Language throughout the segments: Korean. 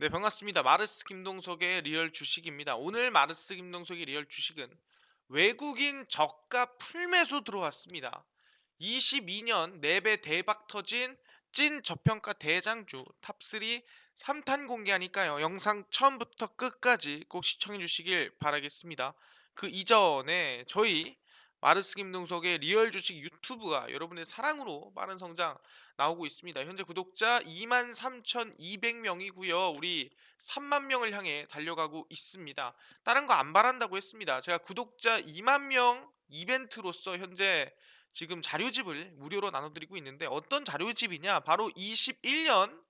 네, 반갑습니다. 마르스 김동석의 리얼 주식입니다. 오늘 마르스 김동석의 리얼 주식은 외국인 저가 풀매수 들어왔습니다. 22년 4배 대박 터진 찐 저평가 대장주 탑3 3탄 공개하니까요. 영상 처음부터 끝까지 꼭 시청해 주시길 바라겠습니다. 그 이전에 저희 마르스 김동석의 리얼 주식 유튜브가 여러분의 사랑으로 빠른 성장 나오고 있습니다. 현재 구독자 23,200명이고요. 우리 3만 명을 향해 달려가고 있습니다. 다른 거 안 바란다고 했습니다. 제가 구독자 2만 명 이벤트로서 현재 지금 자료집을 무료로 나눠드리고 있는데 어떤 자료집이냐? 바로 21년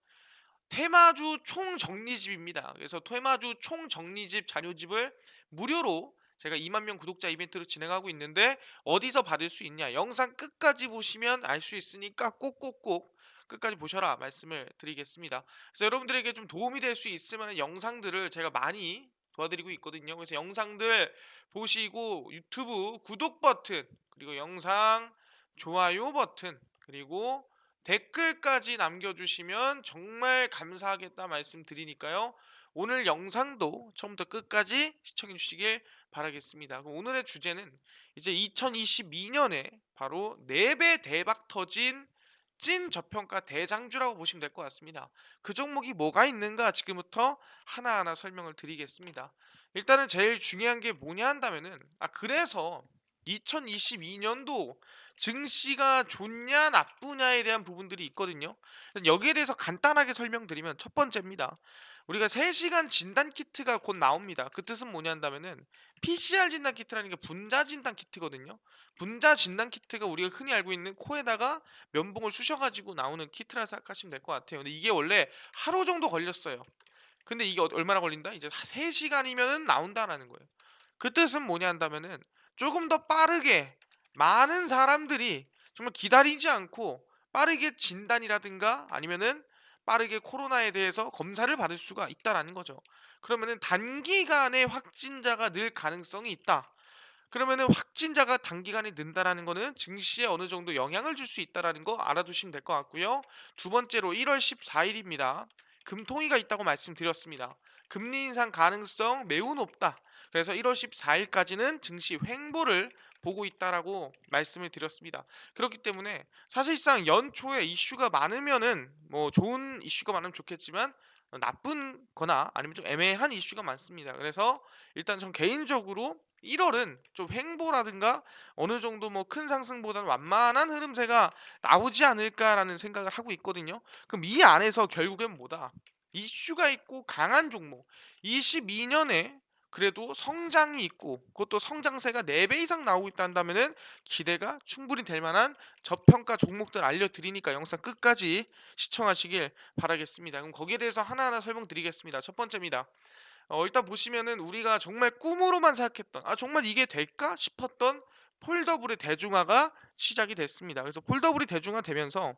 테마주 총정리집입니다. 그래서 테마주 총정리집 자료집을 무료로 제가 2만 명 구독자 이벤트로 진행하고 있는데 어디서 받을 수 있냐? 영상 끝까지 보시면 알 수 있으니까 꼭꼭꼭 끝까지 보셔라 말씀을 드리겠습니다. 그래서 여러분들에게 좀 도움이 될 수 있을 만한 영상들을 제가 많이 도와드리고 있거든요. 그래서 영상들 보시고 유튜브 구독 버튼 그리고 영상 좋아요 버튼 그리고 댓글까지 남겨주시면 정말 감사하겠다 말씀드리니까요. 오늘 영상도 처음부터 끝까지 시청해 주시길 바라겠습니다. 그럼 오늘의 주제는 이제 2022년에 바로 4배 대박 터진 찐 저평가 대장주라고 보시면 될 것 같습니다. 그 종목이 뭐가 있는가 지금부터 하나하나 설명을 드리겠습니다. 일단은 제일 중요한 게 뭐냐 한다면은 그래서 2022년도 증시가 좋냐 나쁘냐에 대한 부분들이 있거든요. 여기에 대해서 간단하게 설명드리면 첫 번째입니다. 우리가 3시간 진단 키트가 곧 나옵니다. 그 뜻은 뭐냐 한다면은 PCR 진단 키트라는 게 분자 진단 키트거든요. 분자 진단 키트가 우리가 흔히 알고 있는 코에다가 면봉을 쑤셔가지고 나오는 키트라 생각하시면 될 것 같아요. 근데 이게 원래 하루 정도 걸렸어요. 근데 이게 얼마나 걸린다? 이제 3시간이면은 나온다라는 거예요. 그 뜻은 뭐냐 한다면은 조금 더 빠르게 많은 사람들이 정말 기다리지 않고 빠르게 진단이라든가 아니면은 빠르게 코로나에 대해서 검사를 받을 수가 있다라는 거죠. 그러면은 단기간에 확진자가 늘 가능성이 있다. 그러면은 확진자가 단기간에 는다라는 거는 증시에 어느 정도 영향을 줄 수 있다라는 거 알아두시면 될 것 같고요. 두 번째로 1월 14일입니다. 금통위가 있다고 말씀드렸습니다. 금리 인상 가능성 매우 높다. 그래서 1월 14일까지는 증시 횡보를 보고 있다라고 말씀을 드렸습니다. 그렇기 때문에 사실상 연초에 이슈가 많으면은 뭐 좋은 이슈가 많으면 좋겠지만 나쁜 거나 아니면 좀 애매한 이슈가 많습니다. 그래서 일단 전 개인적으로 1월은 좀 횡보라든가 어느 정도 뭐 큰 상승보다는 완만한 흐름세가 나오지 않을까라는 생각을 하고 있거든요. 그럼 이 안에서 결국엔 뭐다? 이슈가 있고 강한 종목. 22년에 그래도 성장이 있고 그것도 성장세가 4배 이상 나오고 있다면은 기대가 충분히 될 만한 저평가 종목들 알려드리니까 영상 끝까지 시청하시길 바라겠습니다. 그럼 거기에 대해서 하나하나 설명드리겠습니다. 첫 번째입니다. 일단 보시면은 우리가 정말 꿈으로만 생각했던 정말 이게 될까 싶었던 폴더블의 대중화가 시작이 됐습니다. 그래서 폴더블이 대중화 되면서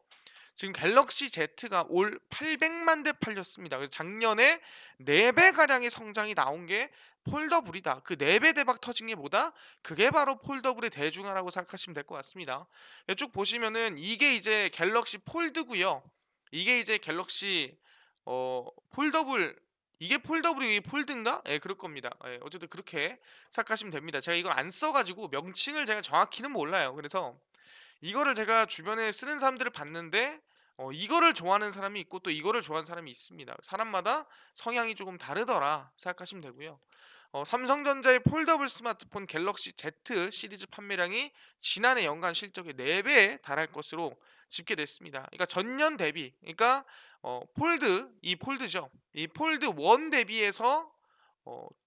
지금 갤럭시 Z가 올 800만 대 팔렸습니다. 그래서 작년에 4배 가량의 성장이 나온 게 폴더블이다. 그 4배 대박 터진 게 뭐다? 그게 바로 폴더블의 대중화라고 생각하시면 될 것 같습니다. 쭉 보시면은 이게 이제 갤럭시 폴드고요. 이게 이제 갤럭시 폴더블 이게 폴더블이 이게 폴드인가? 예, 그럴 겁니다. 예, 어쨌든 그렇게 생각하시면 됩니다. 제가 이걸 안 써가지고 명칭을 제가 정확히는 몰라요. 그래서 이거를 제가 주변에 쓰는 사람들을 봤는데 이거를 좋아하는 사람이 있고 또 이거를 좋아하는 사람이 있습니다. 사람마다 성향이 조금 다르더라 생각하시면 되고요. 삼성전자의 폴더블 스마트폰 갤럭시 Z 시리즈 판매량이 지난해 연간 실적의 4배에 달할 것으로 집계됐습니다. 그러니까 전년 대비, 그러니까 이 폴드죠. 이 폴드 1 대비해서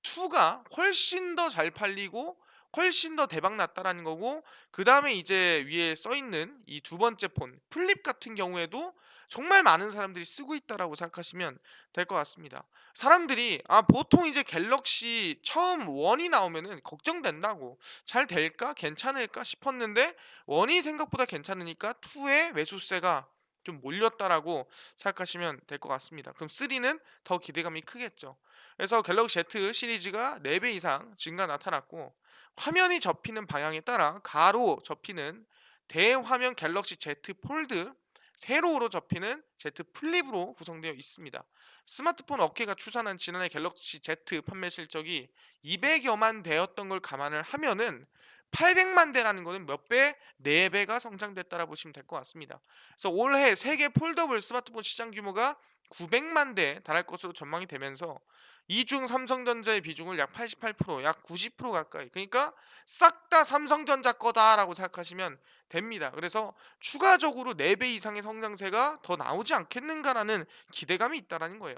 2가 훨씬 더 잘 팔리고 훨씬 더 대박 났다라는 거고 그다음에 이제 위에 써 있는 이 두 번째 폰 플립 같은 경우에도 정말 많은 사람들이 쓰고 있다라고 생각하시면 될 것 같습니다. 사람들이 보통 이제 갤럭시 처음 1이 나오면은 걱정된다고 '잘 될까? 괜찮을까?' 싶었는데 1이 생각보다 괜찮으니까 2의 매수세가 좀 몰렸다라고 생각하시면 될 것 같습니다. 그럼 3는 더 기대감이 크겠죠. 그래서 갤럭시 Z 시리즈가 4배 이상 증가 나타났고 화면이 접히는 방향에 따라 가로 접히는 대화면 갤럭시 Z 폴드 세로로 접히는 Z 플립으로 구성되어 있습니다. 스마트폰 업계가 추산한 지난해 갤럭시 Z 판매 실적이 200여만 대였던 걸 감안을 하면은 800만 대라는 거는 몇 배? 4배가 성장됐다라 보시면 될 것 같습니다. 그래서 올해 세계 폴더블 스마트폰 시장 규모가 900만 대에 달할 것으로 전망이 되면서 이중 삼성전자의 비중을 약 88%, 약 90% 가까이. 그러니까 싹 다 삼성전자 거다라고 생각하시면 됩니다. 그래서 추가적으로 4배 이상의 성장세가 더 나오지 않겠는가라는 기대감이 있다라는 거예요.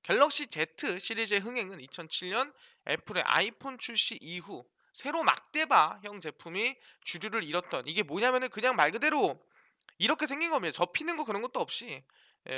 갤럭시 Z 시리즈의 흥행은 2007년 애플의 아이폰 출시 이후 새로 막대바형 제품이 주류를 잃었던, 이게 뭐냐면은 그냥 말 그대로 이렇게 생긴 겁니다. 접히는 거 그런 것도 없이,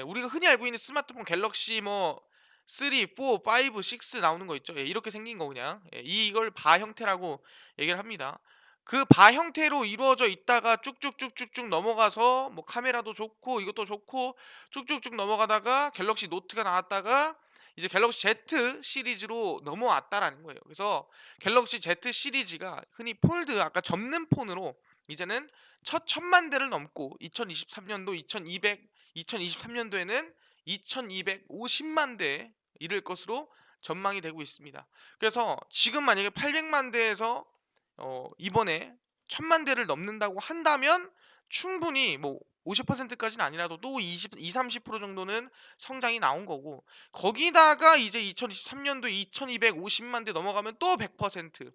우리가 흔히 알고 있는 스마트폰 갤럭시 뭐 3, 4, 5, 6 나오는 거 있죠. 이렇게 생긴 거 그냥, 이걸 바 형태라고 얘기를 합니다. 그 바 형태로 이루어져 있다가 쭉쭉쭉쭉쭉 넘어가서 뭐 카메라도 좋고 이것도 좋고 쭉쭉쭉 넘어가다가 갤럭시 노트가 나왔다가 이제 갤럭시 Z 시리즈로 넘어왔다라는 거예요. 그래서 갤럭시 Z 시리즈가 흔히 폴드, 아까 접는 폰으로 이제는 첫 1000만 대를 넘고 2023년도 2023년도에는 2250만 대에 이를 것으로 전망이 되고 있습니다. 그래서 지금 만약에 800만 대에서 이번에 1000만 대를 넘는다고 한다면 충분히 뭐 50%까지는 아니라도 또 20-30% 정도는 성장이 나온 거고, 거기다가 이제 2023년도 2250만 대 넘어가면 또 100%,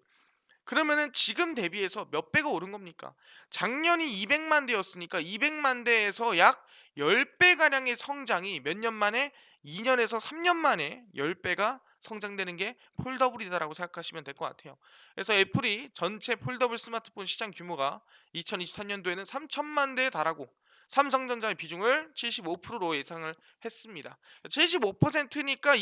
그러면은 지금 대비해서 몇 배가 오른 겁니까? 작년이 200만 대였으니까 200만 대에서 약 10배 가량의 성장이 몇 년 만에, 2년에서 3년 만에 10배가 성장되는 게 폴더블이다라고 생각하시면 될 것 같아요. 그래서 애플이 전체 폴더블 스마트폰 시장 규모가 2023년도에는 3천만 대에 달하고 삼성전자의 비중을 75%로 예상을 했습니다. 75%니까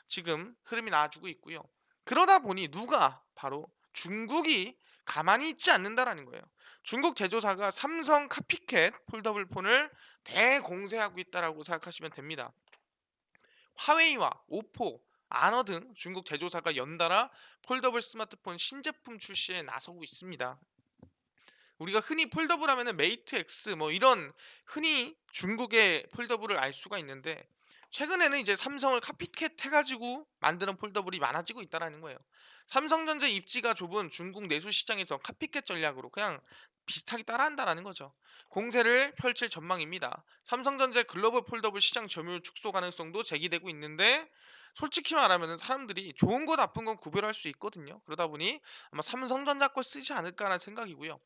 지금 흐름이 나와주고 있고요. 그러다 보니 누가, 바로 중국이 가만히 있지 않는다라는 거예요. 중국 제조사가 삼성 카피캣 폴더블 폰을 대공세하고 있다라고 생각하시면 됩니다. 화웨이와 오포, 아너 등 중국 제조사가 연달아 폴더블 스마트폰 신제품 출시에 나서고 있습니다. 우리가 흔히 폴더블 하면은 메이트 X 뭐 이런 흔히 중국의 폴더블을 알 수가 있는데, 최근에는 이제 삼성을 카피캣 해가지고 만드는 폴더블이 많아지고 있다라는 거예요. 삼성전자 입지가 좁은 중국 내수 시장에서 카피캣 전략으로 그냥 비슷하게 따라한다라는 거죠. 공세를 펼칠 전망입니다. 삼성전자의 글로벌 폴더블 시장 점유율 축소 가능성도 제기되고 있는데, 솔직히 말하면 사람들이 좋은 거 나쁜 건 구별할 수 있거든요. 그러다 보니 아마 삼성전자 걸 쓰지 않을까라는 생각이고요.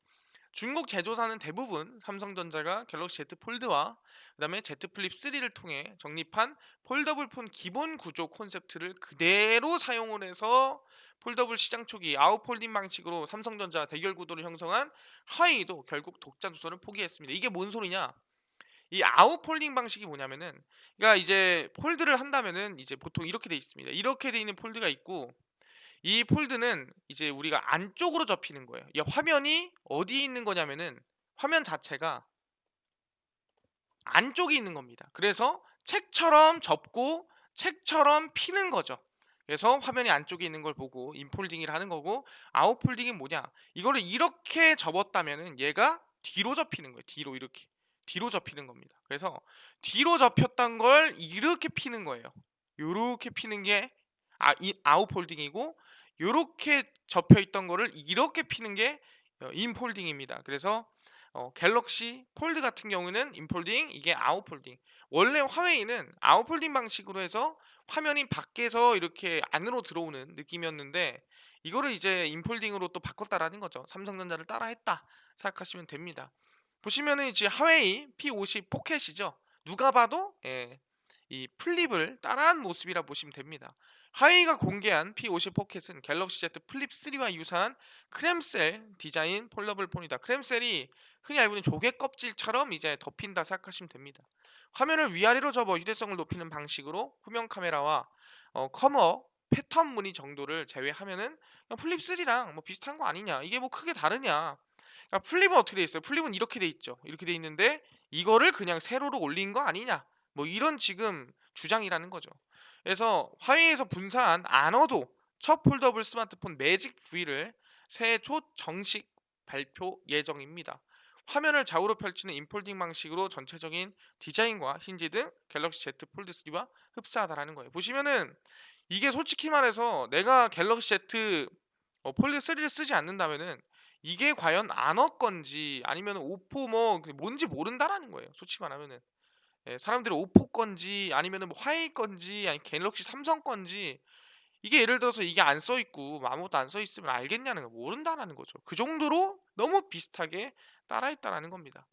중국 제조사는 대부분 삼성전자가 갤럭시 Z 폴드와 그다음에 Z 플립 3를 통해 정립한 폴더블 폰 기본 구조 콘셉트를 그대로 사용을 해서 폴더블 시장 초기 아웃 폴딩 방식으로 삼성전자 대결 구도를 형성한 하이도 결국 독자 노선을 포기했습니다. 이게 뭔 소리냐? 이 아웃 폴딩 방식이 뭐냐면은, 그러니까 이제 폴드를 한다면은 이제 보통 이렇게 돼 있습니다. 이렇게 돼 있는 폴드가 있고, 이 폴드는 이제 우리가 안쪽으로 접히는 거예요. 이 화면이 어디에 있는 거냐면은 화면 자체가 안쪽에 있는 겁니다. 그래서 책처럼 접고 책처럼 피는 거죠. 그래서 화면이 안쪽에 있는 걸 보고 인폴딩을 하는 거고, 아웃폴딩은 뭐냐? 이거를 이렇게 접었다면은 얘가 뒤로 접히는 거예요. 뒤로, 이렇게 뒤로 접히는 겁니다. 그래서 뒤로 접혔던 걸 이렇게 피는 거예요. 요렇게 피는 게 아웃폴딩이고, 요렇게 접혀 있던 거를 이렇게 피는 게 인폴딩입니다. 그래서 갤럭시 폴드 같은 경우는 인폴딩, 이게 아웃폴딩. 원래 화웨이는 아웃폴딩 방식으로 해서 화면이 밖에서 이렇게 안으로 들어오는 느낌이었는데, 이거를 이제 인폴딩으로 또 바꿨다라는 거죠. 삼성전자를 따라했다 생각하시면 됩니다. 보시면은 이제 화웨이 P50 포켓이죠. 누가 봐도 이 플립을 따라한 모습이라 보시면 됩니다. 화웨이가 공개한 P50 포켓은 갤럭시 Z 플립 3와 유사한 크렘셀 디자인 폴더블 폰이다. 크렘셀이 흔히 알고 있는 조개 껍질처럼 이제 덮인다 생각하시면 됩니다. 화면을 위아래로 접어 휴대성을 높이는 방식으로 후면 카메라와 커머 패턴 무늬 정도를 제외하면은 그냥 플립 3랑 뭐 비슷한 거 아니냐? 이게 뭐 크게 다르냐? 그러니까 플립은 어떻게 돼 있어요? 플립은 이렇게 돼 있죠. 이렇게 돼 있는데 이거를 그냥 세로로 올린 거 아니냐? 뭐 이런 지금 주장이라는 거죠. 그래서 화웨이에서 분사한 아너도 첫 폴더블 스마트폰 매직 V를 새해 초 정식 발표 예정입니다. 화면을 좌우로 펼치는 인폴딩 방식으로 전체적인 디자인과 힌지 등 갤럭시 Z 폴드 3와 흡사하다라는 거예요. 보시면은 이게 솔직히 말해서 내가 갤럭시 Z 폴드 3를 쓰지 않는다면은 이게 과연 안어 건지 아니면 오포 뭐 뭔지 모른다라는 거예요. 솔직히 말하면은. 예, 사람들이 오포 건지 아니면은 뭐 화웨이 건지 아니 갤럭시 삼성 건지 이게 예를 들어서 이게 안 써 있고 뭐 아무것도 안 써 있으면 알겠냐는 거 모른다라는 거죠. 그 정도로 너무 비슷하게 따라했다라는 겁니다.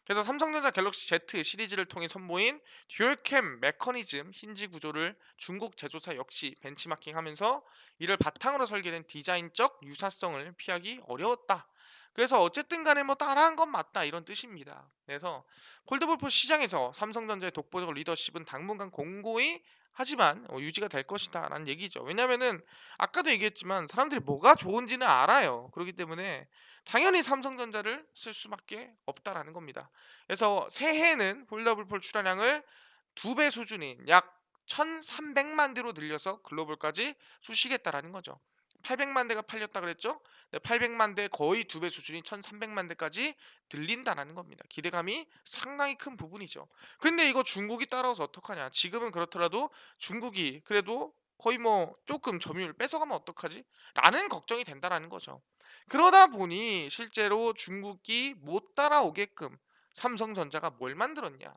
그래서 삼성전자 갤럭시 Z 시리즈를 통해 선보인 듀얼캠 메커니즘 힌지 구조를 중국 제조사 역시 벤치마킹하면서 이를 바탕으로 설계된 디자인적 유사성을 피하기 어려웠다. 그래서 어쨌든 간에 뭐 따라한 건 맞다 이런 뜻입니다. 그래서 폴더블4 시장에서 삼성전자의 독보적 리더십은 당분간 공고히 하지만 유지가 될 것이다라는 얘기죠. 왜냐면은 아까도 얘기했지만 사람들이 뭐가 좋은지는 알아요. 그렇기 때문에 당연히 삼성전자를 쓸 수밖에 없다라는 겁니다. 그래서 새해에는 폴더블4 출하량을 2배 수준인 약 1,300만 대로 늘려서 글로벌까지 쑤시겠다라는 거죠. 800만 대가 팔렸다 그랬죠? 800만 대 거의 2배 수준인 1,300만 대까지 늘린다라는 겁니다. 기대감이 상당히 큰 부분이죠. 근데 이거 중국이 따라와서 어떡하냐? 지금은 그렇더라도 중국이 그래도 거의 뭐 조금 점유율 뺏어가면 어떡하지? 라는 걱정이 된다라는 거죠. 그러다 보니 실제로 중국이 못 따라오게끔 삼성전자가 뭘 만들었냐?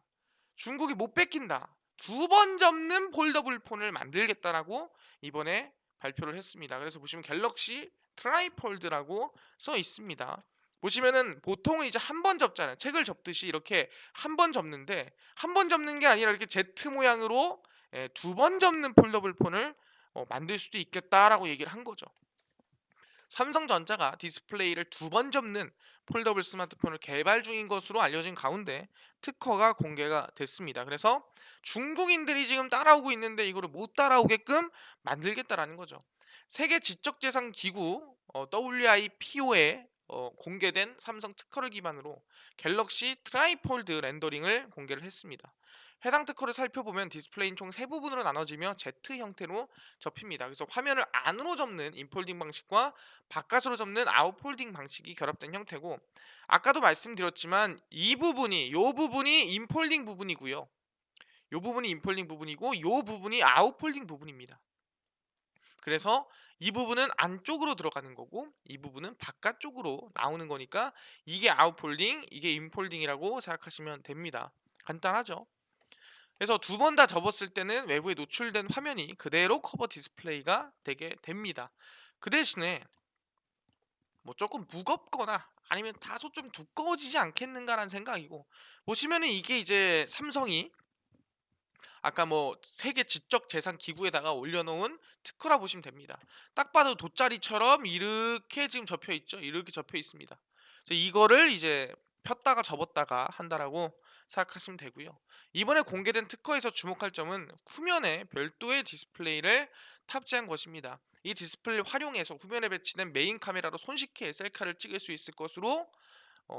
중국이 못 뺏긴다. 2번 접는 폴더블 폰을 만들겠다라고 이번에 발표를 했습니다. 그래서 보시면 갤럭시 트라이폴드라고 써 있습니다. 보시면은 보통은 이제 한 번 접잖아요. 책을 접듯이 이렇게 한 번 접는데 한 번 접는 게 아니라 이렇게 Z 모양으로 2번 접는 폴더블 폰을 만들 수도 있겠다라고 얘기를 한 거죠. 삼성전자가 디스플레이를 2번 접는 폴더블 스마트폰을 개발 중인 것으로 알려진 가운데 특허가 공개가 됐습니다. 그래서 중국인들이 지금 따라오고 있는데 이거를 못 따라오게끔 만들겠다라는 거죠. 세계 지적재산 기구 WIPO에 공개된 삼성 특허를 기반으로 갤럭시 트라이폴드 렌더링을 공개를 했습니다. 해당 특허를 살펴보면 디스플레이는 총 세 부분으로 나눠지며 Z 형태로 접힙니다. 그래서 화면을 안으로 접는 인폴딩 방식과 바깥으로 접는 아웃폴딩 방식이 결합된 형태고, 아까도 말씀드렸지만 요 부분이 인폴딩 부분이고요. 요 부분이 인폴딩 부분이고 요 부분이 아웃폴딩 부분입니다. 그래서 이 부분은 안쪽으로 들어가는 거고 이 부분은 바깥쪽으로 나오는 거니까 이게 아웃폴딩, 이게 인폴딩이라고 생각하시면 됩니다. 간단하죠? 그래서 2번 다 접었을 때는 외부에 노출된 화면이 그대로 커버 디스플레이가 되게 됩니다. 그 대신에 뭐 조금 무겁거나 아니면 다소 좀 두꺼워지지 않겠는가라는 생각이고, 보시면은 이게 이제 삼성이 아까 뭐 세계 지적 재산 기구에다가 올려놓은 특허라 보시면 됩니다. 딱 봐도 돗자리처럼 이렇게 지금 접혀 있죠. 이렇게 접혀 있습니다. 그래서 이거를 이제 폈다가 접었다가 한다라고 생각하시면 되고요. 이번에 공개된 특허에서 주목할 점은 후면에 별도의 디스플레이를 탑재한 것입니다. 이 디스플레이를 활용해서 후면에 배치된 메인 카메라로 손쉽게 셀카를 찍을 수 있을 것으로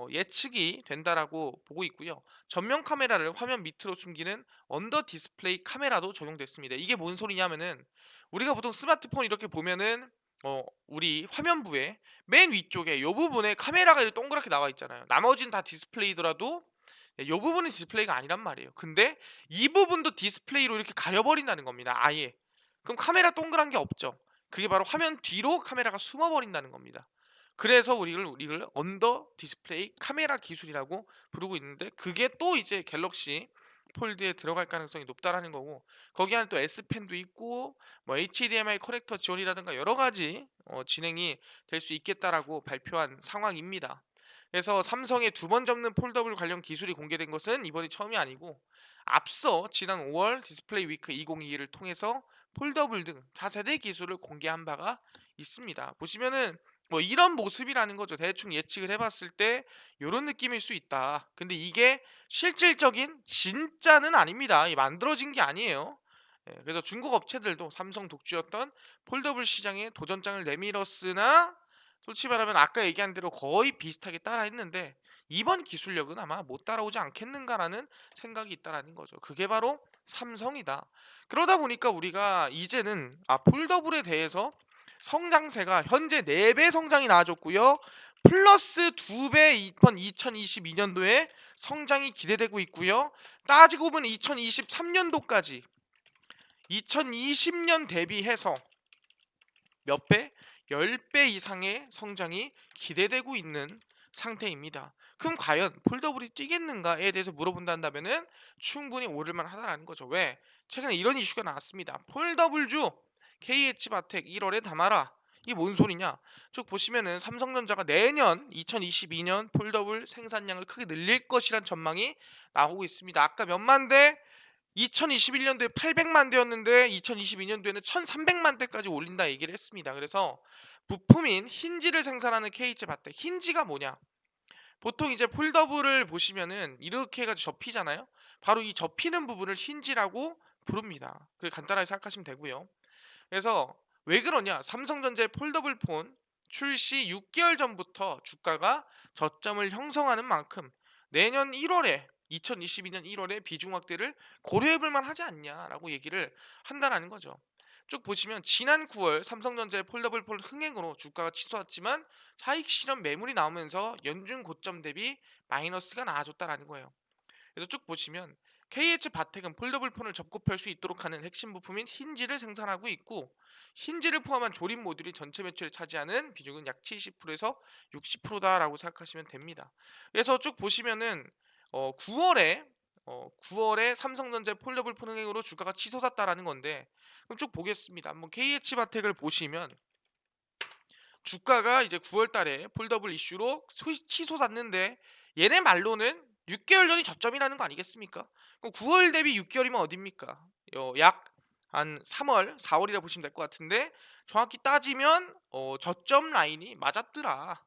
예측이 된다라고 보고 있고요. 전면 카메라를 화면 밑으로 숨기는 언더 디스플레이 카메라도 적용됐습니다. 이게 뭔 소리냐면은 우리가 보통 스마트폰 이렇게 보면은 우리 화면부에 맨 위쪽에 이 부분에 카메라가 이렇게 동그랗게 나와 있잖아요. 나머지는 다 디스플레이더라도 이 부분은 디스플레이가 아니란 말이에요. 근데 이 부분도 디스플레이로 이렇게 가려버린다는 겁니다. 아예. 그럼 카메라 동그란 게 없죠. 그게 바로 화면 뒤로 카메라가 숨어버린다는 겁니다. 그래서 우리를 언더 디스플레이 카메라 기술이라고 부르고 있는데, 그게 또 이제 갤럭시 폴드에 들어갈 가능성이 높다라는 거고, 거기 안에 또 S펜도 있고 뭐 HDMI 커넥터 지원이라든가 여러 가지 진행이 될 수 있겠다라고 발표한 상황입니다. 그래서 삼성의 2번 접는 폴더블 관련 기술이 공개된 것은 이번이 처음이 아니고, 앞서 지난 5월 디스플레이 위크 2022를 통해서 폴더블 등 차세대 기술을 공개한 바가 있습니다. 보시면은 뭐 이런 모습이라는 거죠. 대충 예측을 해봤을 때 이런 느낌일 수 있다. 근데 이게 실질적인 진짜는 아닙니다. 이 만들어진 게 아니에요. 그래서 중국 업체들도 삼성 독주였던 폴더블 시장에 도전장을 내밀었으나 솔직히 말하면 아까 얘기한 대로 거의 비슷하게 따라했는데 이번 기술력은 아마 못 따라오지 않겠는가라는 생각이 있다라는 거죠. 그게 바로 삼성이다. 그러다 보니까 우리가 이제는 폴더블에 대해서 성장세가 현재 4배 성장이 나와줬고요. 플러스 2배 이번 2022년도에 성장이 기대되고 있고요. 따지고 보면 2023년도까지 2020년 대비해서 몇 배? 10배 이상의 성장이 기대되고 있는 상태입니다. 그럼 과연 폴더블이 뛰겠는가에 대해서 물어본다면은 충분히 오를만 하다라는 거죠. 왜? 최근에 이런 이슈가 나왔습니다. 폴더블주 KH바텍 1월에 담아라. 이게 뭔 소리냐? 쭉 보시면은 삼성전자가 내년 2022년 폴더블 생산량을 크게 늘릴 것이란 전망이 나오고 있습니다. 아까 몇만 대? 2021년도에 800만 대였는데 2022년도에는 1300만 대까지 올린다 얘기를 했습니다. 그래서 부품인 힌지를 생산하는 KH바텍. 힌지가 뭐냐? 보통 이제 폴더블을 보시면은 이렇게 해가지고 접히잖아요. 바로 이 접히는 부분을 힌지라고 부릅니다. 그래 간단하게 생각하시면 되고요. 그래서 왜 그러냐? 삼성전자의 폴더블 폰 출시 6개월 전부터 주가가 저점을 형성하는 만큼 내년 1월에 2022년 1월에 비중 확대를 고려해볼 만하지 않냐라고 얘기를 한다라는 거죠. 쭉 보시면 지난 9월 삼성전자의 폴더블 폰 흥행으로 주가가 치솟았지만 차익 실현 매물이 나오면서 연중 고점 대비 마이너스가 나아졌다라는 거예요. 그래서 쭉 보시면 KH 바텍은 폴더블 폰을 접목할 수 있도록 하는 핵심 부품인 힌지를 생산하고 있고 힌지를 포함한 조립 모듈이 전체 매출에 차지하는 비중은 약 70%에서 60%다라고 생각하시면 됩니다. 그래서 쭉 보시면은 9월에 삼성전자 폴더블 폰 흥행으로 주가가 치솟았다라는 건데 그럼 쭉 보겠습니다. 한번 KH 바텍을 보시면 주가가 이제 9월 달에 폴더블 이슈로 치솟았는데 얘네 말로는 6개월 전이 저점이라는 거 아니겠습니까? 그럼 9월 대비 6개월이면 어딥니까? 약 한 3월, 4월이라 보시면 될 것 같은데 정확히 따지면 저점 라인이 맞았더라.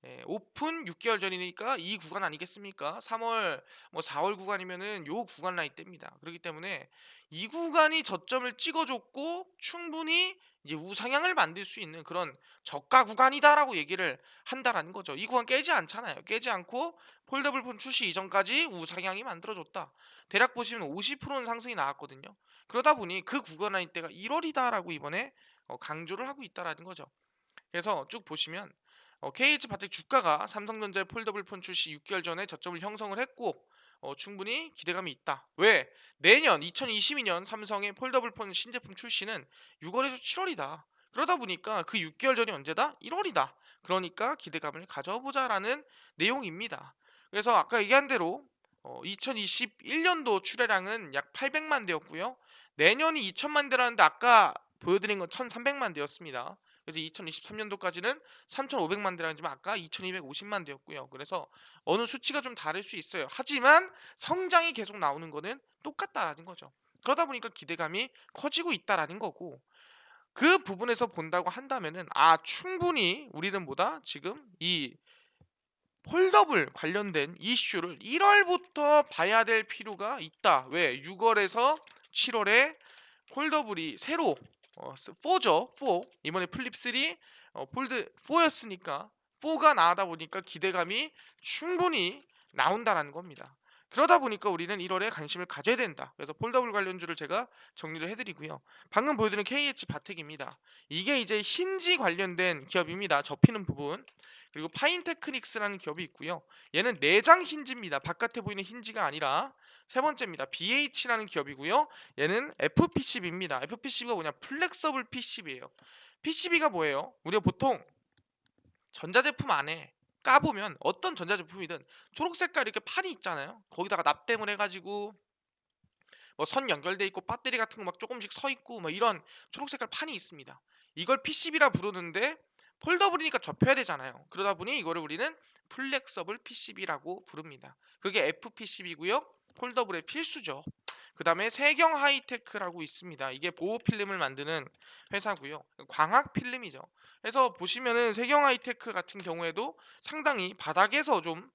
예, 오픈 6개월 전이니까 이 구간 아니겠습니까? 3월, 뭐 4월 구간이면은 요 구간 라인 때입니다. 그렇기 때문에 이 구간이 저점을 찍어줬고 충분히 이제 우상향을 만들 수 있는 그런 저가 구간이다라고 얘기를 한다라는 거죠. 이 구간 깨지 않잖아요. 깨지 않고 폴더블 폰 출시 이전까지 우상향이 만들어줬다. 대략 보시면 50%는 상승이 나왔거든요. 그러다 보니 그 구간 라인 때가 1월이다라고 이번에 강조를 하고 있다라는 거죠. 그래서 쭉 보시면 KH바텍 주가가 삼성전자의 폴더블 폰 출시 6개월 전에 저점을 형성을 했고 충분히 기대감이 있다. 왜? 내년 2022년 삼성의 폴더블 폰 신제품 출시는 6월에서 7월이다. 그러다 보니까 그 6개월 전이 언제다? 1월이다. 그러니까 기대감을 가져보자라는 내용입니다. 그래서 아까 얘기한 대로 2021년도 출하량은 약 800만 대였고요. 내년이 2000만 대라는데 아까 보여드린 건 1300만 대였습니다. 그래서 2023년도까지는 3,500만 대라지만 아까 2,250만 대였고요. 그래서 어느 수치가 좀 다를 수 있어요. 하지만 성장이 계속 나오는 거는 똑같다라는 거죠. 그러다 보니까 기대감이 커지고 있다라는 거고 그 부분에서 본다고 한다면은 충분히 우리는 뭐다 지금 이 폴더블 관련된 이슈를 1월부터 봐야 될 필요가 있다. 왜? 6월에서 7월에 폴더블이 새로 4죠. 4. 이번에 플립 3 폴드 4였으니까 4가 나오다 보니까 기대감이 충분히 나온다라는 겁니다. 그러다 보니까 우리는 1월에 관심을 가져야 된다. 그래서 폴더블 관련주를 제가 정리를 해드리고요. 방금 보여드린 KH 바텍입니다. 이게 이제 힌지 관련된 기업입니다. 접히는 부분. 그리고 파인테크닉스라는 기업이 있고요. 얘는 내장 힌지입니다. 바깥에 보이는 힌지가 아니라 세 번째입니다. BH라는 기업이고요. 얘는 FPCB입니다. FPCB가 뭐냐? 플렉서블 PCB예요. PCB가 뭐예요? 우리가 보통 전자제품 안에 까보면 어떤 전자제품이든 초록 색깔 이렇게 판이 있잖아요. 거기다가 납땜을 해가지고 뭐 선 연결돼 있고 배터리 같은 거 막 조금씩 서 있고 뭐 이런 초록 색깔 판이 있습니다. 이걸 PCB라 부르는데 폴더블이니까 접혀야 되잖아요. 그러다 보니 이거를 우리는 플렉서블 PCB라고 부릅니다. 그게 FPCB고요. 폴더블의 필수죠. 그 다음에 세경 하이테크라고 있습니다. 이게 보호 필름을 만드는 회사고요. 광학 필름이죠. 그래서 보시면은 세경 하이테크 같은 경우에도 상당히 바닥에서 좀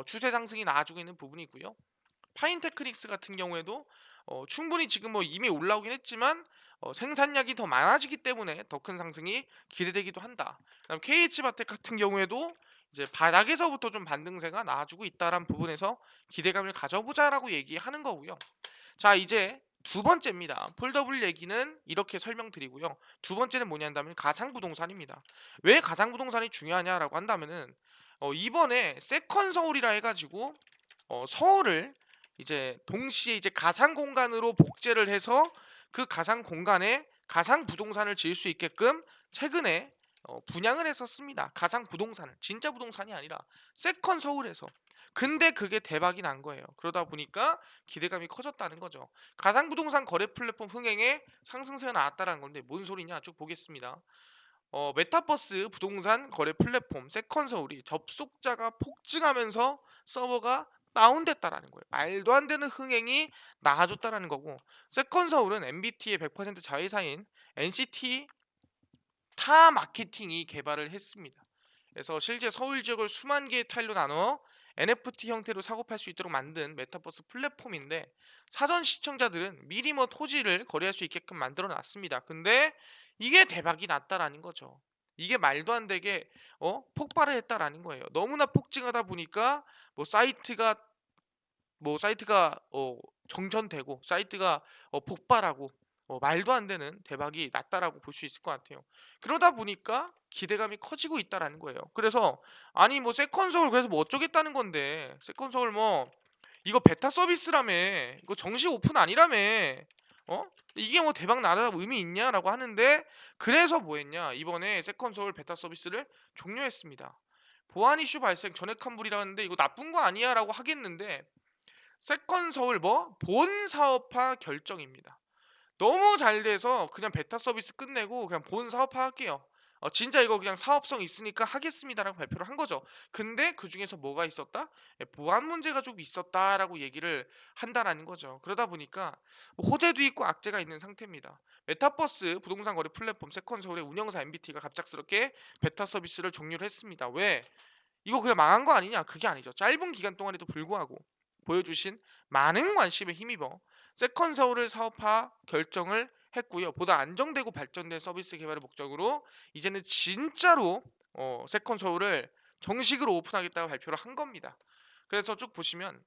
추세 상승이 나와주고 있는 부분이고요. 파인테크닉스 같은 경우에도 충분히 지금 뭐 이미 올라오긴 했지만 생산량이 더 많아지기 때문에 더 큰 상승이 기대되기도 한다. 그다음 KH바텍 같은 경우에도 이제 바닥에서부터 좀 반등세가 나와주고 있다란 부분에서 기대감을 가져보자라고 얘기하는 거고요. 자 이제 두 번째입니다. 폴더블 얘기는 이렇게 설명드리고요. 두 번째는 뭐냐 한다면 가상부동산입니다. 왜 가상부동산이 중요하냐라고 한다면은 이번에 세컨 서울이라 해가지고 서울을 이제 동시에 이제 가상 공간으로 복제를 해서 그 가상 공간에 가상 부동산을 지을 수 있게끔 최근에 분양을 했었습니다. 가상 부동산을 진짜 부동산이 아니라 세컨 서울에서. 근데 그게 대박이 난 거예요. 그러다 보니까 기대감이 커졌다는 거죠. 가상 부동산 거래 플랫폼 흥행에 상승세가 나왔다는 건데 뭔 소리냐 쭉 보겠습니다. 메타버스 부동산 거래 플랫폼 세컨서울이 접속자가 폭증하면서 서버가 다운됐다라는 거예요. 말도 안 되는 흥행이 나아졌다라는 거고, 세컨서울은 MBT의 100% 자회사인 NCT 타 마케팅이 개발을 했습니다. 그래서 실제 서울 지역을 수만 개의 타일로 나눠 NFT 형태로 사고 팔 수 있도록 만든 메타버스 플랫폼인데, 사전 시청자들은 미리 뭐 토지를 거래할 수 있게끔 만들어 놨습니다. 근데 이게 대박이 났다라는 거죠. 이게 말도 안 되게 폭발을 했다라는 거예요. 너무나 폭증하다 보니까 뭐 사이트가 정전되고 사이트가 폭발하고 말도 안 되는 대박이 났다라고 볼 수 있을 것 같아요. 그러다 보니까 기대감이 커지고 있다라는 거예요. 그래서 아니 뭐 세컨서울 그래서 뭐 어쩌겠다는 건데, 세컨서울 뭐 이거 베타 서비스라며, 이거 정식 오픈 아니라며, 어? 이게 뭐 대박 나라고 의미 있냐라고 하는데, 그래서 뭐 했냐, 이번에 세컨서울 베타 서비스를 종료했습니다. 보안 이슈 발생 전액 환불이라는데 이거 나쁜 거 아니야 라고 하겠는데, 세컨 서울 뭐 본 사업화 결정입니다. 너무 잘 돼서 그냥 베타 서비스 끝내고 그냥 본 사업화 할게요. 진짜 이거 그냥 사업성 있으니까 하겠습니다라고 발표를 한 거죠. 근데 그 중에서 뭐가 있었다? 보안 문제가 좀 있었다라고 얘기를 한다라는 거죠. 그러다 보니까 뭐 호재도 있고 악재가 있는 상태입니다. 메타버스 부동산 거래 플랫폼 세컨 서울의 운영사 MBT가 갑작스럽게 베타 서비스를 종료를 했습니다. 왜? 이거 그냥 망한 거 아니냐? 그게 아니죠. 짧은 기간 동안에도 불구하고 보여주신 많은 관심에 힘입어 세컨 서울을 사업화 결정을 했고요. 보다 안정되고 발전된 서비스 개발을 목적으로 이제는 진짜로 세컨 서울을 정식으로 오픈하겠다고 발표를 한 겁니다. 그래서 쭉 보시면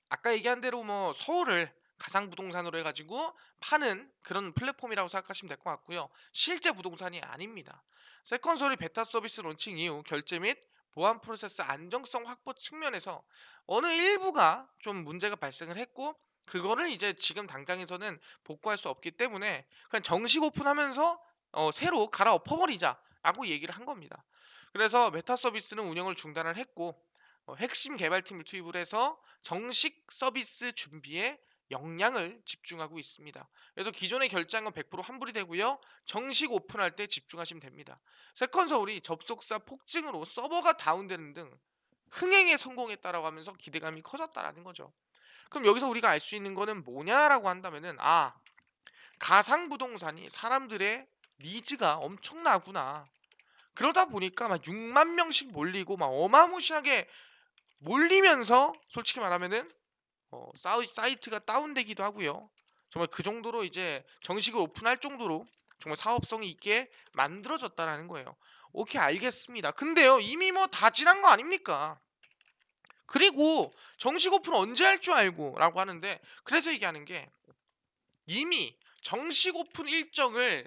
아까 얘기한 대로 뭐 서울을 가상 부동산으로 해가지고 파는 그런 플랫폼이라고 생각하시면 될 것 같고요. 실제 부동산이 아닙니다. 세컨솔이 베타 서비스 론칭 이후 결제 및 보안 프로세스 안정성 확보 측면에서 어느 일부가 좀 문제가 발생을 했고, 그거를 이제 지금 당장에서는 복구할 수 없기 때문에 그냥 정식 오픈하면서 새로 갈아엎어버리자라고 얘기를 한 겁니다. 그래서 메타 서비스는 운영을 중단을 했고, 핵심 개발팀을 투입을 해서 정식 서비스 준비에 역량을 집중하고 있습니다. 그래서 기존에 결제한 건 100% 환불이 되고요. 정식 오픈할 때 집중하시면 됩니다. 세컨서울이 접속사 폭증으로 서버가 다운되는 등 흥행에 성공했다라고 하면서 기대감이 커졌다라는 거죠. 그럼 여기서 우리가 알 수 있는 거는 뭐냐라고 한다면은, 가상 부동산이 사람들의 니즈가 엄청나구나. 그러다 보니까 막 6만 명씩 몰리고 막 어마무시하게 몰리면서 솔직히 말하면은 사이트가 다운되기도 하고요. 정말 그 정도로 이제 정식으로 오픈할 정도로 정말 사업성이 있게 만들어졌다라는 거예요. 오케이, 알겠습니다. 근데요, 이미 뭐 다 지난 거 아닙니까? 그리고 정식 오픈 언제 할 줄 알고 라고 하는데, 그래서 얘기하는 게 이미 정식 오픈 일정을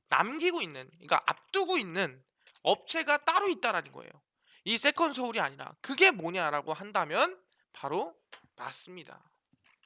남기고 있는, 그러니까 앞두고 있는 업체가 따로 있다라는 거예요. 이 세컨 서울이 아니라. 그게 뭐냐라고 한다면 바로 맞습니다.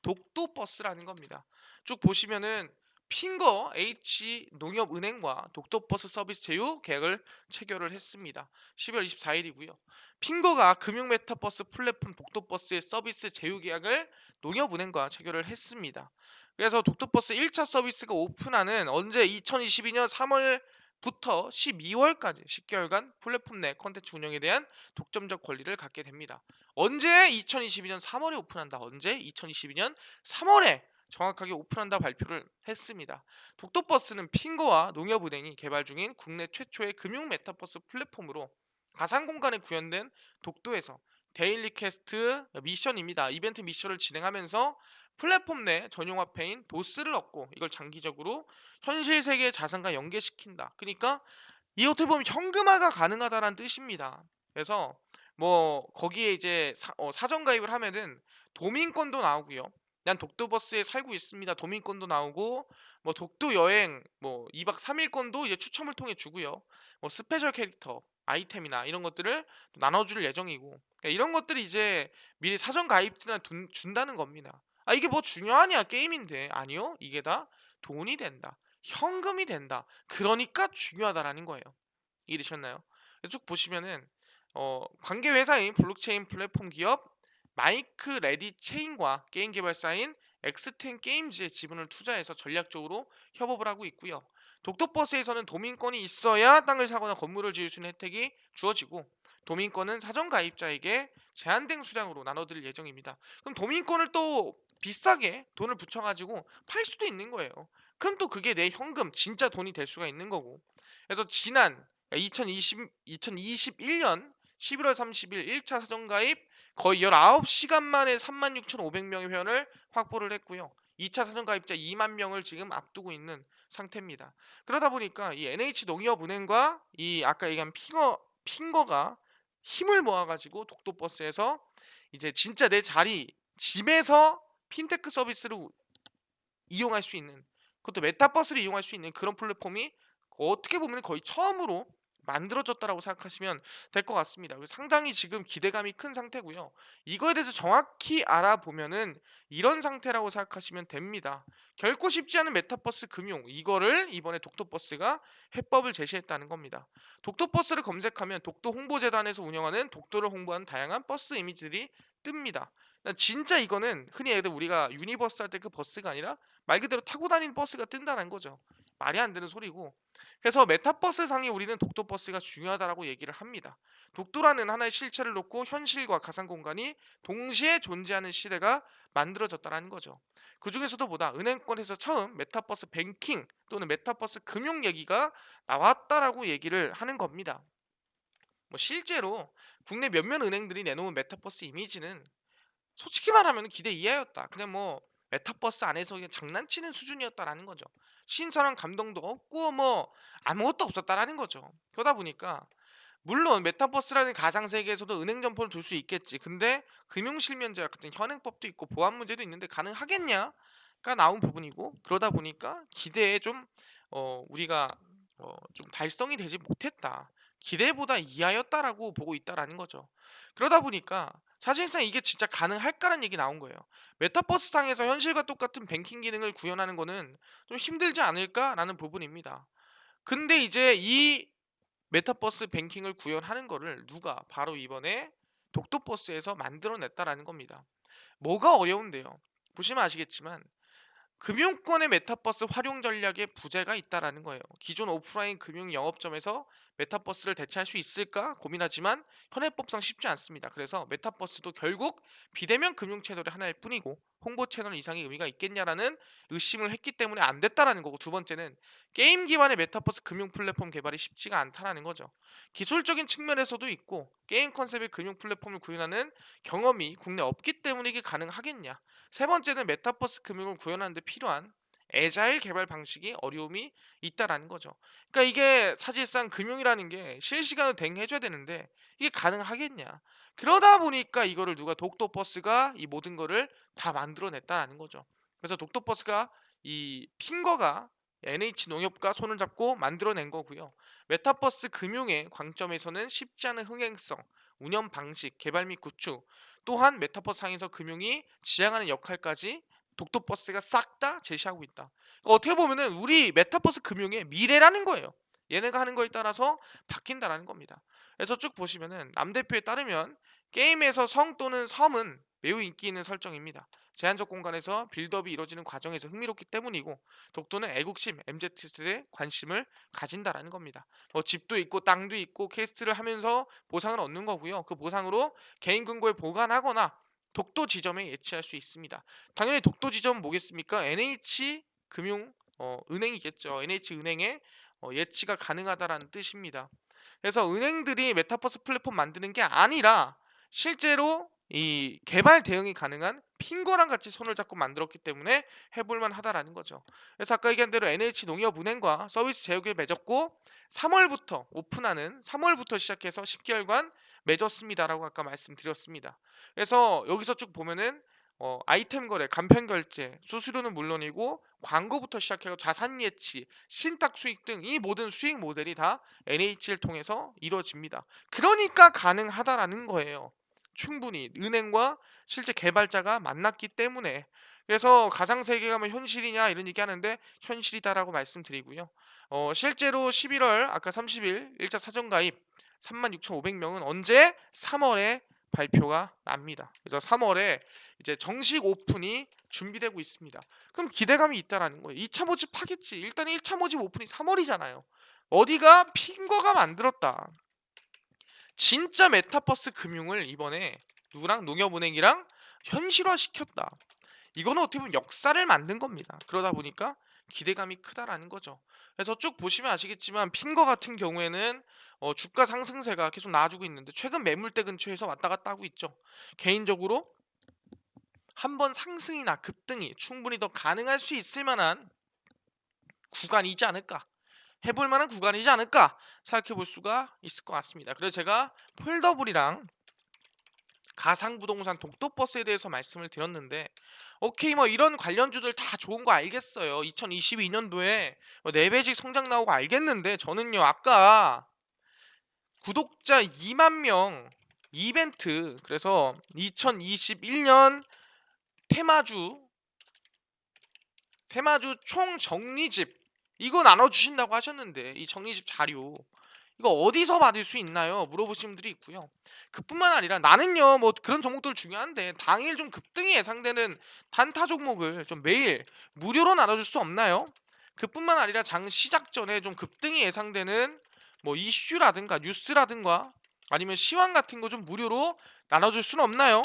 독도버스라는 겁니다. 쭉 보시면은 핑거 H 농협은행과 독도버스 서비스 제휴 계약을 체결을 했습니다. 12월 24일이고요. 핑거가 금융 메타버스 플랫폼 독도버스의 서비스 제휴 계약을 농협은행과 체결을 했습니다. 그래서 독도버스 1차 서비스가 오픈하는 언제 2022년 3월부터 12월까지 10개월간 플랫폼 내 콘텐츠 운영에 대한 독점적 권리를 갖게 됩니다. 언제? 2022년 3월에 오픈한다. 언제? 2022년 3월에 정확하게 오픈한다 발표를 했습니다. 독도버스는 핑거와 농협은행이 개발 중인 국내 최초의 금융 메타버스 플랫폼으로 가상 공간에 구현된 독도에서 데일리 퀘스트 미션입니다. 이벤트 미션을 진행하면서 플랫폼 내 전용 화폐인 도스를 얻고 이걸 장기적으로 현실 세계 자산과 연계시킨다. 그러니까 이 어떻게 보면 현금화가 가능하다는 뜻입니다. 그래서 뭐 거기에 이제 사전 가입을 하면은 도민권도 나오고요. 난 독도버스에 살고 있습니다. 도민권도 나오고 뭐 독도 여행 뭐 2박 3 일권도 이제 추첨을 통해 주고요. 뭐 스페셜 캐릭터 아이템이나 이런 것들을 또 나눠줄 예정이고, 그러니까 이런 것들이 이제 미리 사전 가입자나 준다는 겁니다. 아 이게 뭐 중요하냐 게임인데. 아니요. 이게 다 돈이 된다. 현금이 된다. 그러니까 중요하다라는 거예요. 이해되셨나요? 쭉 보시면은 관계 회사인 블록체인 플랫폼 기업 마이크 레디 체인과 게임 개발사인 엑스텐 게임즈의 지분을 투자해서 전략적으로 협업을 하고 있고요. 독도버스에서는 도민권이 있어야 땅을 사거나 건물을 지을 수 있는 혜택이 주어지고, 도민권은 사전 가입자에게 제한된 수량으로 나눠드릴 예정입니다. 그럼 도민권을 또 비싸게 돈을 붙여가지고 팔 수도 있는 거예요. 그럼 또 그게 내 현금 진짜 돈이 될 수가 있는 거고. 그래서 지난 2021년 11월 30일 1차 사전 가입 거의 19시간 만에 36,500명의 회원을 확보를 했고요. 2차 사전 가입자 2만 명을 지금 앞두고 있는 상태입니다. 그러다 보니까 이 NH농협은행과 이 아까 얘기한 핑거가 힘을 모아가지고 독도버스에서 이제 진짜 내 자리 집에서 핀테크 서비스를 이용할 수 있는, 그것도 메타버스를 이용할 수 있는 그런 플랫폼이 어떻게 보면 거의 처음으로 만들어졌다라고 생각하시면 될 것 같습니다. 그래서 상당히 지금 기대감이 큰 상태고요. 이거에 대해서 정확히 알아보면은 이런 상태라고 생각하시면 됩니다. 결코 쉽지 않은 메타버스 금융, 이거를 이번에 독도버스가 해법을 제시했다는 겁니다. 독도버스를 검색하면 독도 홍보재단에서 운영하는 독도를 홍보하는 다양한 버스 이미지들이 뜹니다. 진짜 이거는 흔히 얘들 우리가 유니버스 할 때 그 버스가 아니라 말 그대로 타고 다니는 버스가 뜬다는 거죠. 말이 안 되는 소리고. 그래서 메타버스 상에 우리는 독도버스가 중요하다라고 얘기를 합니다. 독도라는 하나의 실체를 놓고 현실과 가상 공간이 동시에 존재하는 시대가 만들어졌다는 거죠. 그 중에서도 보다 은행권에서 처음 메타버스 뱅킹 또는 메타버스 금융 얘기가 나왔다라고 얘기를 하는 겁니다. 뭐 실제로 국내 몇몇 은행들이 내놓은 메타버스 이미지는 솔직히 말하면 기대 이하였다. 그냥 뭐 메타버스 안에서 그냥 장난치는 수준이었다라는 거죠. 신선한 감동도 없고 뭐 아무것도 없었다라는 거죠. 그러다 보니까 물론 메타버스라는 가상 세계에서도 은행 점포를 둘 수 있겠지. 근데 금융실명제약 같은 현행법도 있고 보안 문제도 있는데 가능하겠냐가 나온 부분이고, 그러다 보니까 기대에 좀 우리가 좀 달성이 되지 못했다. 기대보다 이하였다라고 보고 있다라는 거죠. 그러다 보니까 사실상 이게 진짜 가능할까라는 얘기 나온 거예요. 메타버스 상에서 현실과 똑같은 뱅킹 기능을 구현하는 거는 좀 힘들지 않을까라는 부분입니다. 근데 이제 이 메타버스 뱅킹을 구현하는 거를 누가 바로 이번에 독도버스에서 만들어냈다라는 겁니다. 뭐가 어려운데요? 보시면 아시겠지만 금융권의 메타버스 활용 전략에 부재가 있다라는 거예요. 기존 오프라인 금융 영업점에서 메타버스를 대체할 수 있을까 고민하지만 현행법상 쉽지 않습니다. 그래서 메타버스도 결국 비대면 금융 채널의 하나일 뿐이고 홍보 채널 이상의 의미가 있겠냐라는 의심을 했기 때문에 안 됐다라는 거고, 두 번째는 게임 기반의 메타버스 금융 플랫폼 개발이 쉽지가 않다라는 거죠. 기술적인 측면에서도 있고 게임 컨셉의 금융 플랫폼을 구현하는 경험이 국내 없기 때문에 이게 가능하겠냐. 세 번째는 메타버스 금융을 구현하는 데 필요한 애자일 개발 방식이 어려움이 있다라는 거죠. 그러니까 이게 사실상 금융이라는 게 실시간으로 대응해줘야 되는데 이게 가능하겠냐. 그러다 보니까 이거를 누가 독도버스가 이 모든 거를 다 만들어냈다라는 거죠. 그래서 독도버스가 이 핑거가 NH농협과 손을 잡고 만들어낸 거고요. 메타버스 금융의 광점에서는 쉽지 않은 흥행성, 운영 방식, 개발 및 구축, 또한 메타버스 상에서 금융이 지향하는 역할까지 독도버스가 싹 다 제시하고 있다. 그러니까 어떻게 보면은 우리 메타버스 금융의 미래라는 거예요. 얘네가 하는 거에 따라서 바뀐다라는 겁니다. 그래서 쭉 보시면은 남 대표에 따르면 게임에서 성 또는 섬은 매우 인기 있는 설정입니다. 제한적 공간에서 빌드업이 이루어지는 과정에서 흥미롭기 때문이고, 독도는 애국심 MZ세대에 관심을 가진다라는 겁니다. 뭐 집도 있고 땅도 있고 퀘스트를 하면서 보상을 얻는 거고요. 그 보상으로 개인 금고에 보관하거나 독도 지점에 예치할 수 있습니다. 당연히 독도 지점은 뭐겠습니까? NH 금융 은행이겠죠. NH 은행에 예치가 가능하다라는 뜻입니다. 그래서 은행들이 메타버스 플랫폼 만드는 게 아니라 실제로 이 개발 대응이 가능한 핑거랑 같이 손을 잡고 만들었기 때문에 해볼만 하다라는 거죠. 그래서 아까 얘기한 대로 NH농협은행과 서비스 제휴를 맺었고 3월부터 오픈하는 3월부터 시작해서 10개월간 맺었습니다라고 아까 말씀드렸습니다. 그래서 여기서 쭉 보면은 아이템 거래, 간편 결제, 수수료는 물론이고 광고부터 시작해서 자산 예치, 신탁 수익 등 이 모든 수익 모델이 다 NH를 통해서 이루어집니다. 그러니까 가능하다라는 거예요. 충분히 은행과 실제 개발자가 만났기 때문에. 그래서 가상 세계가 현실이냐 이런 얘기하는데 현실이다라고 말씀드리고요. 실제로 11월 아까 30일 1차 사전 가입 36,500명은 언제? 3월에 발표가 납니다. 그래서 3월에 이제 정식 오픈이 준비되고 있습니다. 그럼 기대감이 있다라는 거예요. 2차 모집 하겠지. 일단 1차 모집 오픈이 3월이잖아요. 어디가 핑거가 만들었다. 진짜 메타버스 금융을 이번에 누구랑 농협은행이랑 현실화시켰다. 이거는 어떻게 보면 역사를 만든 겁니다. 그러다 보니까 기대감이 크다라는 거죠. 그래서 쭉 보시면 아시겠지만 핑거 같은 경우에는 주가 상승세가 계속 나와주고 있는데 최근 매물대 근처에서 왔다 갔다 하고 있죠. 개인적으로 한번 상승이나 급등이 충분히 더 가능할 수 있을 만한 구간이지 않을까, 해볼 만한 구간이지 않을까 생각해 볼 수가 있을 것 같습니다. 그래서 제가 폴더블이랑 가상부동산 독도버스에 대해서 말씀을 드렸는데, 오케이 뭐 이런 관련주들 다 좋은 거 알겠어요. 2022년도에 4배씩 성장 나오고 알겠는데, 저는요 아까 구독자 2만 명 이벤트, 그래서 2021년 테마주 총 정리집 이거 나눠주신다고 하셨는데, 이 정리집 자료 이거 어디서 받을 수 있나요? 물어보시는 분들이 있고요. 그뿐만 아니라 나는요 뭐 그런 종목들 중요한데 당일 좀 급등이 예상되는 단타 종목을 좀 매일 무료로 나눠줄 수 없나요? 그뿐만 아니라 장 시작 전에 좀 급등이 예상되는 뭐 이슈라든가 뉴스라든가 아니면 시황 같은 거 좀 무료로 나눠줄 수는 없나요?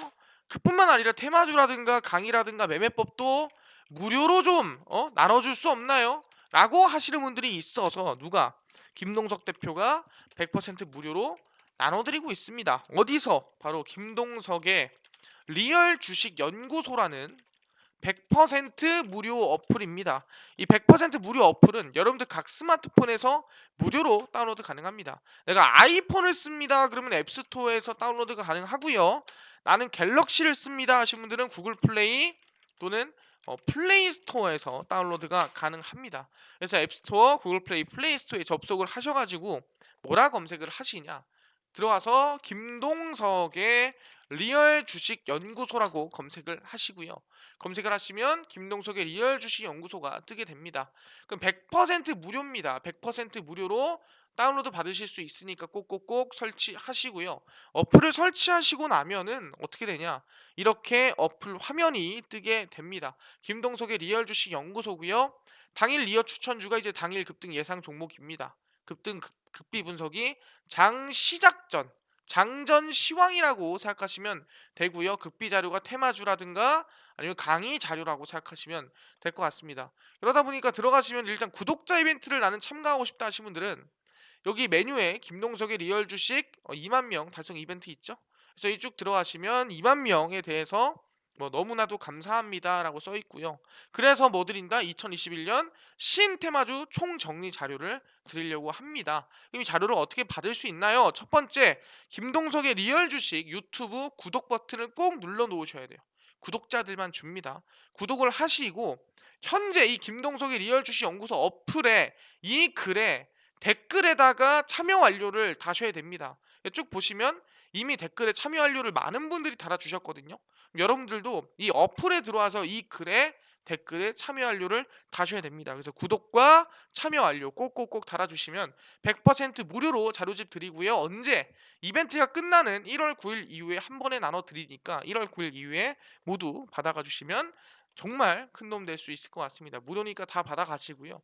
그뿐만 아니라 테마주라든가 강의라든가 매매법도 무료로 좀 나눠줄 수 없나요? 라고 하시는 분들이 있어서 누가 김동석 대표가 100% 무료로 나눠드리고 있습니다. 어디서? 바로 김동석의 리얼 주식 연구소라는 100% 무료 어플입니다. 이 100% 무료 어플은 여러분들 각 스마트폰에서 무료로 다운로드 가능합니다. 내가 아이폰을 씁니다. 그러면 앱스토어에서 다운로드가 가능하고요. 나는 갤럭시를 씁니다 하신 분들은 구글 플레이 또는 플레이 스토어에서 다운로드가 가능합니다. 그래서 앱스토어, 구글 플레이, 플레이 스토어에 접속을 하셔가지고 뭐라 검색을 하시냐, 들어와서 김동석의 리얼 주식 연구소라고 검색을 하시고요. 검색을 하시면 김동석의 리얼 주식 연구소가 뜨게 됩니다. 그럼 100% 무료입니다. 100% 무료로 다운로드 받으실 수 있으니까 꼭꼭꼭 설치하시고요. 어플을 설치하시고 나면은 어떻게 되냐? 이렇게 어플 화면이 뜨게 됩니다. 김동석의 리얼 주식 연구소고요. 당일 리얼 추천주가 이제 당일 급등 예상 종목입니다. 급등 급비 분석이 장 시작 전, 장전 시황이라고 생각하시면 되고요. 급비 자료가 테마주라든가 아니면 강의 자료라고 생각하시면 될 것 같습니다. 그러다 보니까 들어가시면 일단 구독자 이벤트를 나는 참가하고 싶다 하신 분들은 여기 메뉴에 김동석의 리얼 주식 2만 명 달성 이벤트 있죠? 그래서 이 쭉 들어가시면 2만 명에 대해서 뭐 너무나도 감사합니다라고 써 있고요. 그래서 뭐 드린다? 2021년 신테마주 총정리 자료를 드리려고 합니다. 이 자료를 어떻게 받을 수 있나요? 첫 번째, 김동석의 리얼 주식 유튜브 구독 버튼을 꼭 눌러 놓으셔야 돼요. 구독자들만 줍니다. 구독을 하시고 현재 이 김동석의 리얼 주식 연구소 어플에 이 글에 댓글에다가 참여 완료를 다셔야 됩니다. 쭉 보시면 이미 댓글에 참여 완료를 많은 분들이 달아주셨거든요. 여러분들도 이 어플에 들어와서 이 글에 댓글에 참여 완료를 다셔야 됩니다. 그래서 구독과 참여 완료 꼭꼭꼭 달아주시면 100% 무료로 자료집 드리고요. 언제? 이벤트가 끝나는 1월 9일 이후에 한 번에 나눠 드리니까 1월 9일 이후에 모두 받아가 주시면 정말 큰 도움 될 수 있을 것 같습니다. 무료니까 다 받아가시고요.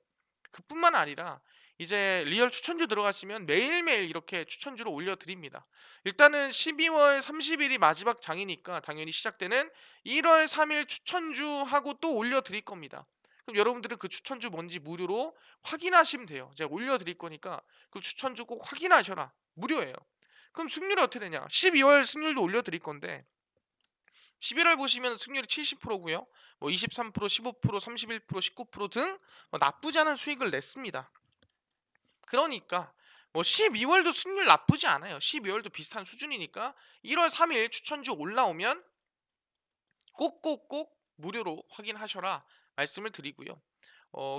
그뿐만 아니라 이제 리얼 추천주 들어가시면 매일매일 이렇게 추천주를 올려드립니다. 일단은 12월 30일이 마지막 장이니까 당연히 시작되는 1월 3일 추천주하고 또 올려드릴 겁니다. 그럼 여러분들은 그 추천주 뭔지 무료로 확인하시면 돼요. 제가 올려드릴 거니까 그 추천주 꼭 확인하셔라. 무료예요. 그럼 승률이 어떻게 되냐? 12월 승률도 올려드릴 건데 11월 보시면 승률이 70%고요. 뭐 23%, 15%, 31%, 19%등 나쁘지 않은 수익을 냈습니다. 그러니까 뭐 12월도 승률 나쁘지 않아요. 12월도 비슷한 수준이니까 1월 3일 추천주 올라오면 꼭꼭꼭 무료로 확인하셔라 말씀을 드리고요.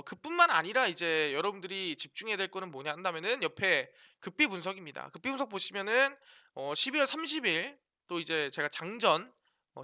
그뿐만 아니라 이제 여러분들이 집중해야 될 거는 뭐냐 한다면은 옆에 급비 분석입니다. 급비 분석 보시면은 12월 30일 또 이제 제가 장전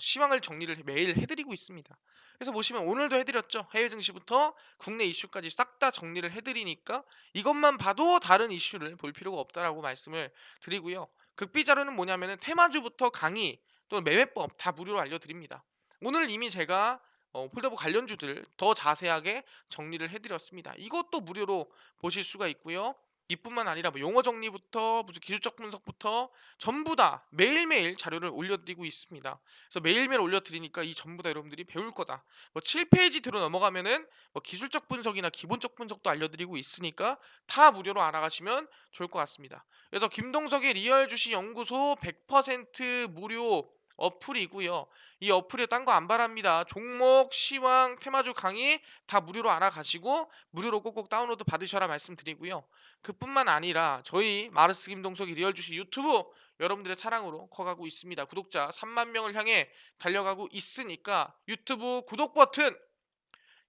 시황을 정리를 매일 해 드리고 있습니다. 그래서 보시면 오늘도 해 드렸죠. 해외 증시부터 국내 이슈까지 싹 다 정리를 해 드리니까 이것만 봐도 다른 이슈를 볼 필요가 없다라고 말씀을 드리고요. 극비 자료는 뭐냐면은 테마주부터 강의 또는 매매법 다 무료로 알려 드립니다. 오늘 이미 제가 폴더블 관련주들 더 자세하게 정리를 해 드렸습니다. 이것도 무료로 보실 수가 있고요. 이뿐만 아니라 뭐 용어 정리부터 무슨 기술적 분석부터 전부 다 매일매일 자료를 올려드리고 있습니다. 그래서 매일매일 올려드리니까 이 전부 다 여러분들이 배울 거다. 뭐 7페이지 들어 넘어가면은 뭐 기술적 분석이나 기본적 분석도 알려드리고 있으니까 다 무료로 알아가시면 좋을 것 같습니다. 그래서 김동석의 리얼 주식 연구소 100% 무료 어플이고요. 이 어플에 딴 거 안 바랍니다. 종목, 시황, 테마주 강의 다 무료로 알아가시고 무료로 꼭꼭 다운로드 받으셔라 말씀드리고요. 그뿐만 아니라 저희 마르스 김동석의 리얼 주식 유튜브 여러분들의 사랑으로 커가고 있습니다. 구독자 3만 명을 향해 달려가고 있으니까 유튜브 구독 버튼,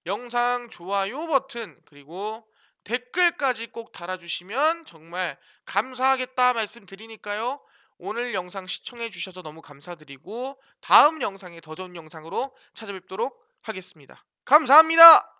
영상 좋아요 버튼, 그리고 댓글까지 꼭 달아주시면 정말 감사하겠다 말씀드리니까요. 오늘 영상 시청해 주셔서 너무 감사드리고 다음 영상에 더 좋은 영상으로 찾아뵙도록 하겠습니다. 감사합니다.